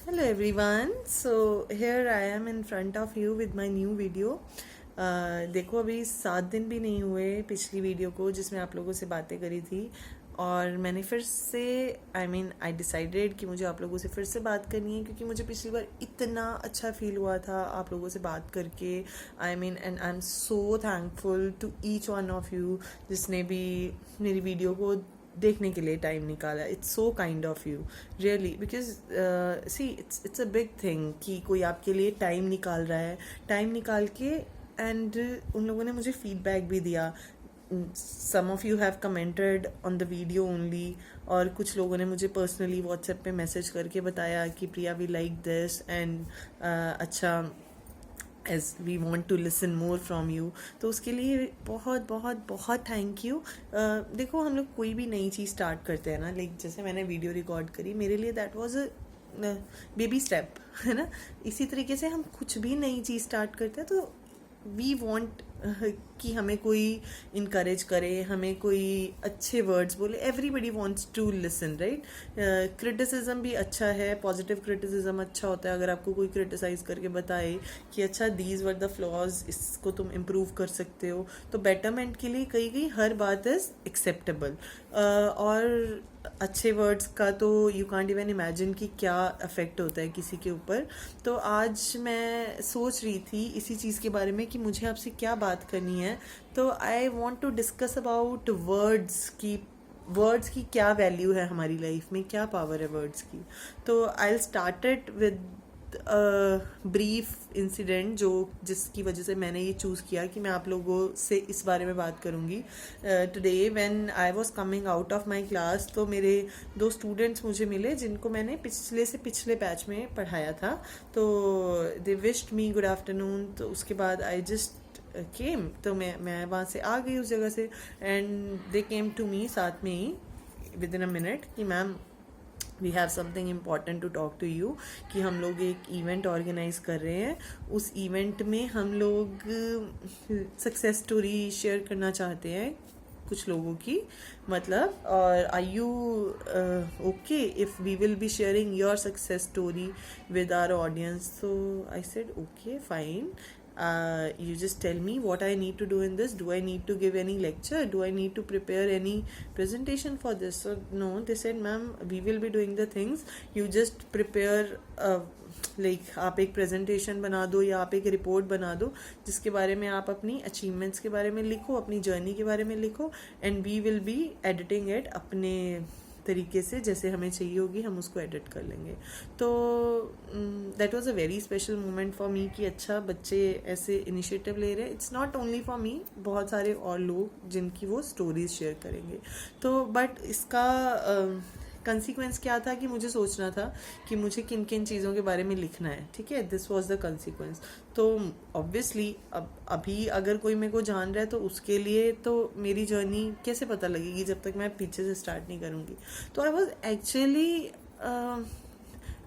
Hello everyone. So here I am in front of you with my new video. देखो अभी 7 दिन भी नहीं हुए पिछली वीडियो को जिसमें आप लोगों से बातें करी थी और मैंने फिर से आई डिसाइडेड कि मुझे आप लोगों से फिर से बात करनी है क्योंकि मुझे पिछली बार इतना अच्छा फील हुआ था आप लोगों से बात करके। And I am so thankful to each one of you जिसने भी मेरी वीडियो को देखने के लिए टाइम निकाला। It's so kind of you really because see it's a big thing कि कोई आपके लिए टाइम निकाल रहा है, टाइम निकाल के एंड उन लोगों ने मुझे फीडबैक भी दिया। Some of you have commented on the video only और कुछ लोगों ने मुझे पर्सनली व्हाट्सएप पे मैसेज करके बताया कि Priya we like this and अच्छा as we want to listen more from you. तो उसके लिए बहुत बहुत बहुत थैंक यू। देखो हम लोग कोई भी नई चीज़ स्टार्ट करते हैं ना, लाइक जैसे मैंने वीडियो रिकॉर्ड करी, मेरे लिए that was a baby step, है ना। इसी तरीके से हम कुछ भी नई चीज़ स्टार्ट करते हैं तो वी वॉन्ट कि हमें कोई इनकरेज करे, हमें कोई अच्छे वर्ड्स बोले। Everybody wants to listen, right. Criticism भी अच्छा है, पॉजिटिव क्रिटिसिज्म अच्छा होता है। अगर आपको कोई क्रिटिसाइज करके बताए कि अच्छा दीज वर द फ्लॉज, इसको तुम इम्प्रूव कर सकते हो, तो बेटरमेंट के लिए कहीं कहीं हर बात इज एक्सेप्टेबल। और अच्छे वर्ड्स का तो यू कांट इवन इमेजिन कि क्या अफेक्ट होता है किसी के ऊपर। तो आज मैं सोच रही थी इसी चीज़ के बारे में कि मुझे आपसे क्या बात करनी है। तो I want to discuss about words की क्या वैल्यू है हमारी लाइफ में, क्या पावर है वर्ड्स की। तो I will start it with brief incident जिसकी वजह से मैंने ये चूज़ किया कि मैं आप लोगों से इस बारे में बात करूँगी। Today when I was coming out of my class, तो मेरे 2 स्टूडेंट्स मुझे मिले जिनको मैंने पिछले से पिछले बैच में पढ़ाया था। तो दे विश्ड मी गुड आफ्टरनून। तो उसके बाद आई जस्ट केम, तो मैं वहाँ से आ गई उस जगह से and they came to me साथ में ही विद इन अ मिनट कि ma'am we have something important to talk to you, कि हम लोग एक इवेंट ऑर्गेनाइज कर रहे हैं। उस इवेंट में हम लोग सक्सेस स्टोरी शेयर करना चाहते हैं कुछ लोगों की, मतलब। और I you okay if we will be sharing your success story with our audience? So I said okay, fine. You just tell me what I need to do in this. Do I need to give any lecture? Do I need to prepare any presentation for this? So no, they said, ma'am, we will be doing the things. You just prepare like आप एक presentation बना दो या आप एक report बना दो जिसके बारे में आप अपनी अचीवमेंट्स के बारे में लिखो, अपनी जर्नी के बारे में लिखो, and we will be editing it अपने तरीके से, जैसे हमें चाहिए होगी हम उसको एडिट कर लेंगे। तो that was a very special moment for me कि अच्छा बच्चे ऐसे इनिशिएटिव ले रहे हैं। It's not only for me, बहुत सारे और लोग जिनकी वो स्टोरीज शेयर करेंगे। तो बट इसका कंसिक्वेंस क्या था कि मुझे सोचना था कि मुझे किन किन चीज़ों के बारे में लिखना है, ठीक है। This was the consequence. तो ऑब्वियसली अब अभी अगर कोई मेरे को जान रहा है तो उसके लिए तो मेरी जर्नी कैसे पता लगेगी जब तक मैं पीछे से स्टार्ट नहीं करूँगी। तो I was actually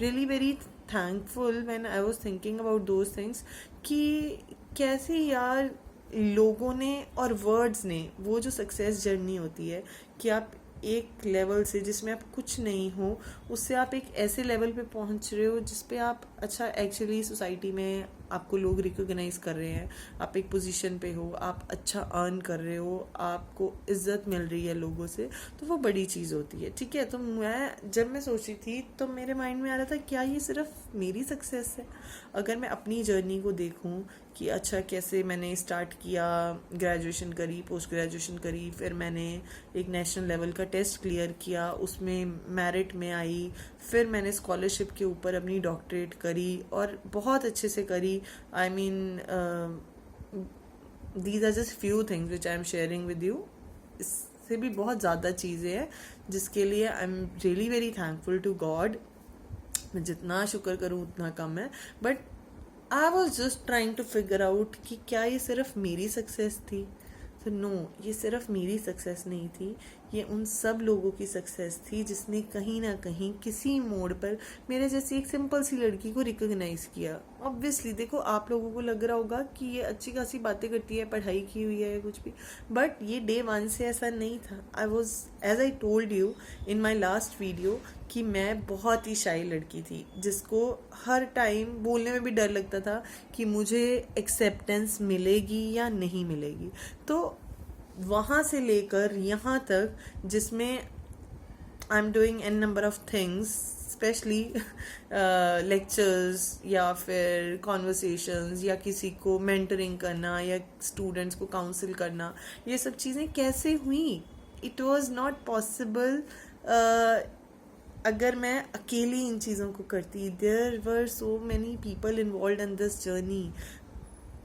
really very thankful when I was thinking about those things कि कैसे यार लोगों ने और वर्ड्स ने वो जो सक्सेस जर्नी होती है कि आप एक लेवल से जिसमें आप कुछ नहीं हो उससे आप एक ऐसे लेवल पे पहुंच रहे हो जिस पे आप अच्छा एक्चुअली सोसाइटी में आपको लोग रिकॉग्नाइज कर रहे हैं, आप एक पोजीशन पे हो, आप अच्छा अर्न कर रहे हो, आपको इज्जत मिल रही है लोगों से, तो वो बड़ी चीज़ होती है, ठीक है। तो जब मैं सोच रही थी तो मेरे माइंड में आ रहा था क्या ये सिर्फ मेरी सक्सेस है? अगर मैं अपनी जर्नी को देखूं कि अच्छा कैसे मैंने स्टार्ट किया, ग्रेजुएशन करी, पोस्ट ग्रेजुएशन करी, फिर मैंने एक नेशनल लेवल का टेस्ट क्लियर किया, उसमें मेरिट में आई, फिर मैंने स्कॉलरशिप के ऊपर अपनी डॉक्टरेट करी और बहुत अच्छे से करी। I mean these are just few things which I am sharing with you. इससे भी बहुत ज़्यादा चीज़ें हैं जिसके लिए I am really very thankful to God. मैं जितना शुक्र करूँ उतना कम है। But I was just trying to figure out कि क्या ये सिर्फ मेरी सक्सेस थी? तो नो, ये सिर्फ मेरी सक्सेस नहीं थी, ये उन सब लोगों की सक्सेस थी जिसने कहीं ना कहीं किसी मोड़ पर मेरे जैसी एक सिंपल सी लड़की को रिकॉग्नाइज किया। ऑब्वियसली देखो, आप लोगों को लग रहा होगा कि ये अच्छी खासी बातें करती है, पढ़ाई की हुई है या कुछ भी, बट ये डे वन से ऐसा नहीं था। I was, as I told you in my last video, कि मैं बहुत ही शाई लड़की थी जिसको हर टाइम बोलने में भी डर लगता था कि मुझे एक्सेप्टेंस मिलेगी या नहीं मिलेगी। तो वहाँ से लेकर यहाँ तक, जिसमें I am doing an number of things, specially lectures या फिर कॉन्वर्सेशंस या किसी को मेंटरिंग करना या स्टूडेंट्स को काउंसिल करना, ये सब चीज़ें कैसे हुई? इट वॉज नॉट पॉसिबल अगर मैं अकेली इन चीज़ों को करती। There were so many people involve in this journey.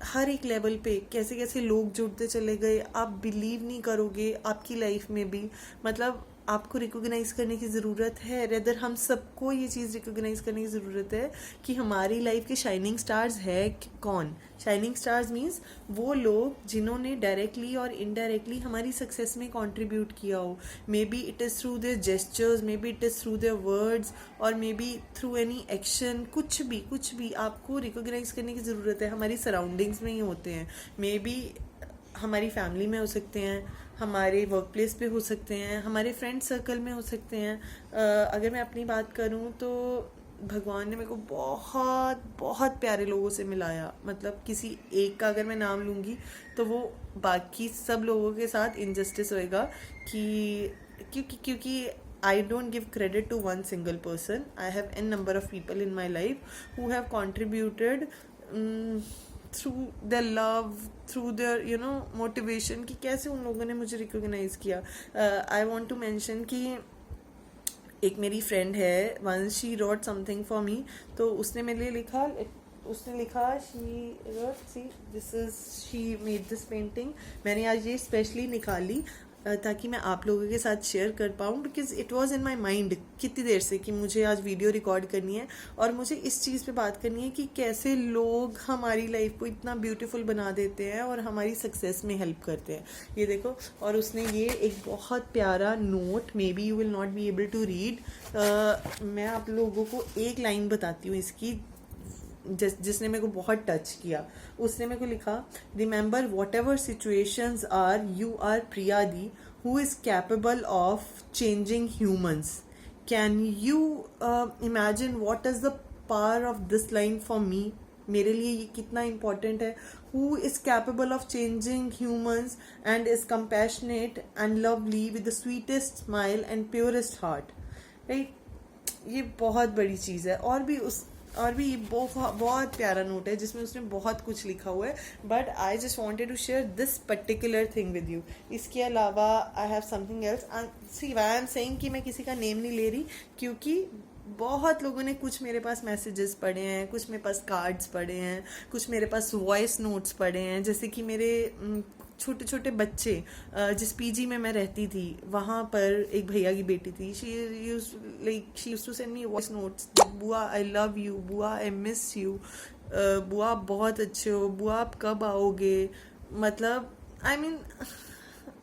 हर एक लेवल पे कैसे कैसे लोग जुड़ते चले गए, आप बिलीव नहीं करोगे। आपकी लाइफ में भी मतलब आपको रिकॉग्नाइज करने की ज़रूरत है, रेदर हम सबको ये चीज़ रिकॉग्नाइज करने की ज़रूरत है कि हमारी लाइफ के शाइनिंग स्टार्स है कौन। शाइनिंग स्टार्स मीन्स वो लोग जिन्होंने डायरेक्टली और इनडायरेक्टली हमारी सक्सेस में कंट्रीब्यूट किया हो। Maybe it is through their gestures, maybe it is through their words, और maybe through any action. कुछ भी आपको रिकॉग्नाइज करने की ज़रूरत है। हमारी सराउंडिंग्स में ही होते हैं, मे बी हमारी फैमिली में हो सकते हैं, हमारे वर्क प्लेस पे हो सकते हैं, हमारे फ्रेंड सर्कल में हो सकते हैं। अगर मैं अपनी बात करूं तो भगवान ने मेरे को बहुत बहुत प्यारे लोगों से मिलाया। मतलब किसी एक का अगर मैं नाम लूँगी तो वो बाकी सब लोगों के साथ इनजस्टिस होएगा, कि क्योंकि I don't give credit to one single person. I have n number of people in my life who have contributed through their love, through their motivation, कि कैसे उन लोगों ने मुझे recognize किया। I want to mention कि एक मेरी फ्रेंड है, once she wrote something for me, तो उसने मेरे लिए लिखा, she wrote, see this is, she made this painting। मैंने आज ये स्पेशली निकाली ताकि मैं आप लोगों के साथ शेयर कर पाऊँ, because it was in my mind कितनी देर से कि मुझे आज वीडियो रिकॉर्ड करनी है और मुझे इस चीज़ पे बात करनी है कि कैसे लोग हमारी लाइफ को इतना ब्यूटीफुल बना देते हैं और हमारी सक्सेस में हेल्प करते हैं। ये देखो, और उसने ये एक बहुत प्यारा note, maybe you will not be able to read, मैं आप लोगों को एक लाइन बताती हूँ इसकी, जिसने मेरे को बहुत टच किया। उसने मेरे को लिखा, remember whatever situations are, you are Priyadi who is capable of changing humans. Can you imagine what is the power of this line for me? मेरे लिए ये कितना इम्पॉर्टेंट है। Who is capable of changing humans and is compassionate and lovely with the sweetest smile and purest heart. Right, ये बहुत बड़ी चीज़ है। और भी बहुत प्यारा नोट है जिसमें उसने बहुत कुछ लिखा हुआ है, but I just wanted to share this particular thing with you. इसके अलावा I have something else. See why I am saying कि मैं किसी का नेम नहीं ले रही, क्योंकि बहुत लोगों ने कुछ मेरे पास मैसेजेस पढ़े हैं, कुछ मेरे पास कार्ड्स पढ़े हैं, कुछ मेरे पास वॉइस नोट्स पढ़े हैं। जैसे कि मेरे छोटे छोटे बच्चे, जिस पीजी में मैं रहती थी वहाँ पर एक भैया की बेटी थी, she used to send me voice notes, बुआ आई लव यू, बुआ आई मिस यू, बुआ आप बहुत अच्छे हो, बुआ आप कब आओगे। मतलब I mean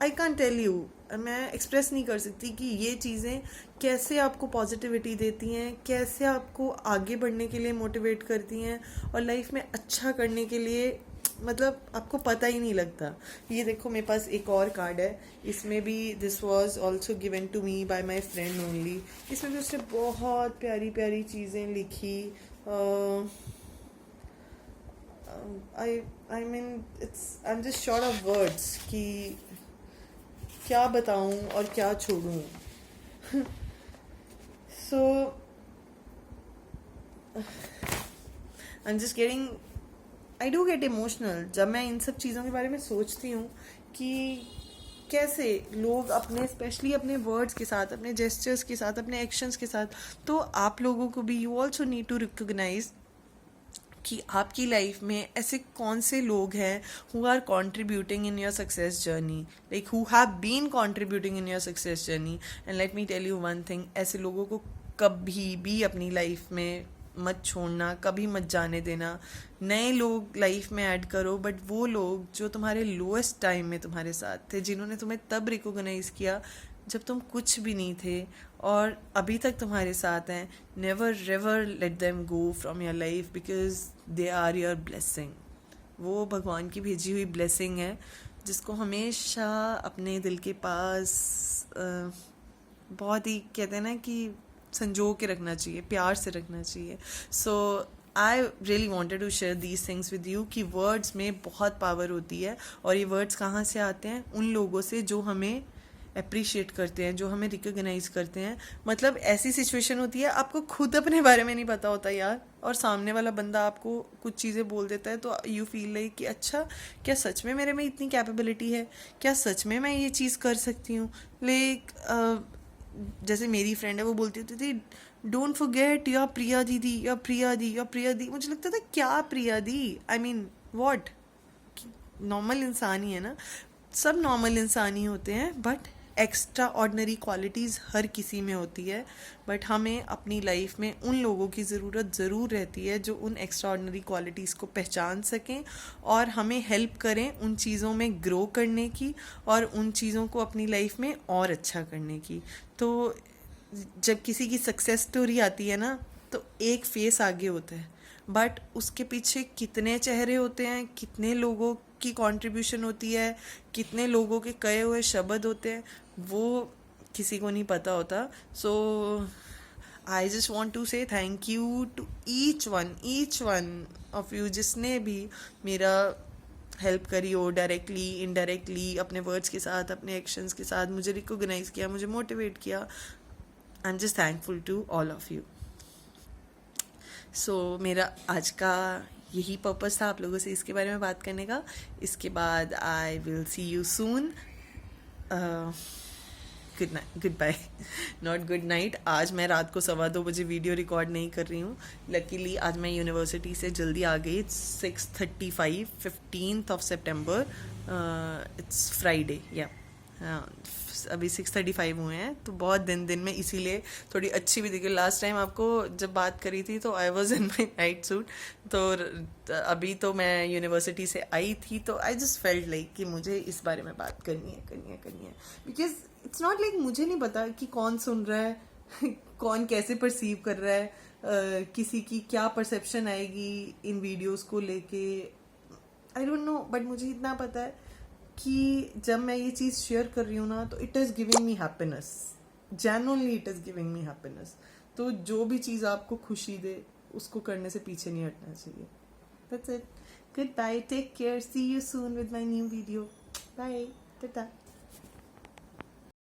I can't tell you, मैं एक्सप्रेस नहीं कर सकती कि ये चीज़ें कैसे आपको पॉजिटिविटी देती हैं, कैसे आपको आगे बढ़ने के लिए मोटिवेट करती हैं और लाइफ में अच्छा करने के लिए, मतलब आपको पता ही नहीं लगता। ये देखो, मेरे पास एक और कार्ड है, इसमें भी this was also given to me by my friend only. इसमें भी उसने बहुत प्यारी प्यारी चीज़ें लिखी। I mean I am just short of words कि क्या बताऊं और क्या छोड़ूं। So I am just getting, I do get emotional जब मैं इन सब चीज़ों के बारे में सोचती हूँ कि कैसे लोग अपने, स्पेशली अपने वर्ड्स के साथ, अपने जेस्चर्स के साथ, अपने एक्शंस के साथ। तो आप लोगों को भी, you also need to recognise कि आपकी लाइफ में ऐसे कौन से लोग हैं who are contributing in your success journey, like who have been contributing in your success journey. And let me tell you one thing, ऐसे लोगों को कभी भी अपनी लाइफ में मत छोड़ना, कभी मत जाने देना। नए लोग लाइफ में ऐड करो, बट वो लोग जो तुम्हारे लोएस्ट टाइम में तुम्हारे साथ थे, जिन्होंने तुम्हें तब रिकॉग्नाइज किया, जब तुम कुछ भी नहीं थे और अभी तक तुम्हारे साथ हैं, never ever let them go from your life because they are your blessing. वो भगवान की भेजी हुई ब्लेसिंग है जिसको हमेशा अपने दिल के पास बहुत ही कहते हैं ना कि संजो के रखना चाहिए, प्यार से रखना चाहिए। So I really wanted to share these things with you कि वर्ड्स में बहुत पावर होती है, और ये वर्ड्स कहाँ से आते हैं? उन लोगों से जो हमें अप्रिशिएट करते हैं, जो हमें रिकॉग्नाइज करते हैं। मतलब ऐसी सिचुएशन होती है आपको खुद अपने बारे में नहीं पता होता यार, और सामने वाला बंदा आपको कुछ चीज़ें बोल देता है तो यू फील लाइक कि अच्छा, क्या सच में मेरे में इतनी कैपेबिलिटी है, क्या सच में मैं ये चीज़ कर सकती हूँ। लाइक जैसे मेरी फ्रेंड है, वो बोलती होती थी डोंट फॉरगेट योर प्रिया दीदी, योर प्रिया दी, योर प्रिया दी। मुझे लगता था क्या प्रिया दी, आई मीन व्हाट, नॉर्मल इंसान ही है ना, सब नॉर्मल इंसान ही होते हैं, बट एक्स्ट्रा ऑर्डिनरी क्वालिटीज़ हर किसी में होती है। बट हमें अपनी लाइफ में उन लोगों की ज़रूरत ज़रूर रहती है जो उन एक्स्ट्रा ऑर्डिनरी क्वालिटीज़ को पहचान सकें और हमें हेल्प करें उन चीज़ों में ग्रो करने की और उन चीज़ों को अपनी लाइफ में और अच्छा करने की। तो जब किसी की सक्सेस स्टोरी आती है ना, तो एक फेस आगे होता है, बट उसके पीछे कितने चेहरे होते हैं, कितने लोगों की कंट्रीब्यूशन होती है, कितने लोगों के कहे हुए शब्द होते हैं, वो किसी को नहीं पता होता। So I just want to say thank you to each one of you जिसने भी मेरा हेल्प करी हो, डायरेक्टली इनडायरेक्टली, अपने वर्ड्स के साथ, अपने एक्शंस के साथ मुझे रिकॉग्नाइज किया, मुझे मोटिवेट किया। I am just thankful to all of you. सो मेरा आज का यही पर्पस था आप लोगों से इसके बारे में बात करने का। इसके बाद I will see you soon. Good night, goodbye, not good night. आज मैं रात को 2:15 वीडियो रिकॉर्ड नहीं कर रही हूँ। लकीली आज मैं यूनिवर्सिटी से जल्दी आ गई। 6:35, 15th of September, it's Friday, या अभी 6:35 हुए हैं, तो बहुत दिन में, इसीलिए थोड़ी अच्छी भी दिखी। लास्ट टाइम आपको जब बात करी थी तो I was in my night suit, तो अभी तो मैं यूनिवर्सिटी से आई थी, तो आई जस्ट फेल्ट लाइक कि मुझे इस बारे में बात करनी है बिकॉज इट्स नॉट लाइक मुझे नहीं पता कि कौन सुन रहा है कौन कैसे परसीव कर रहा है, किसी की क्या परसेप्शन आएगी इन वीडियोस को लेके, आई डोंट नो। बट मुझे इतना पता है कि जब मैं ये चीज़ शेयर कर रही हूँ ना, तो it is giving me happiness, genuinely it is giving me happiness. तो जो भी चीज़ आपको खुशी दे उसको करने से पीछे नहीं हटना चाहिए। That's it, goodbye, take care, see you soon with my new video, bye, Tata.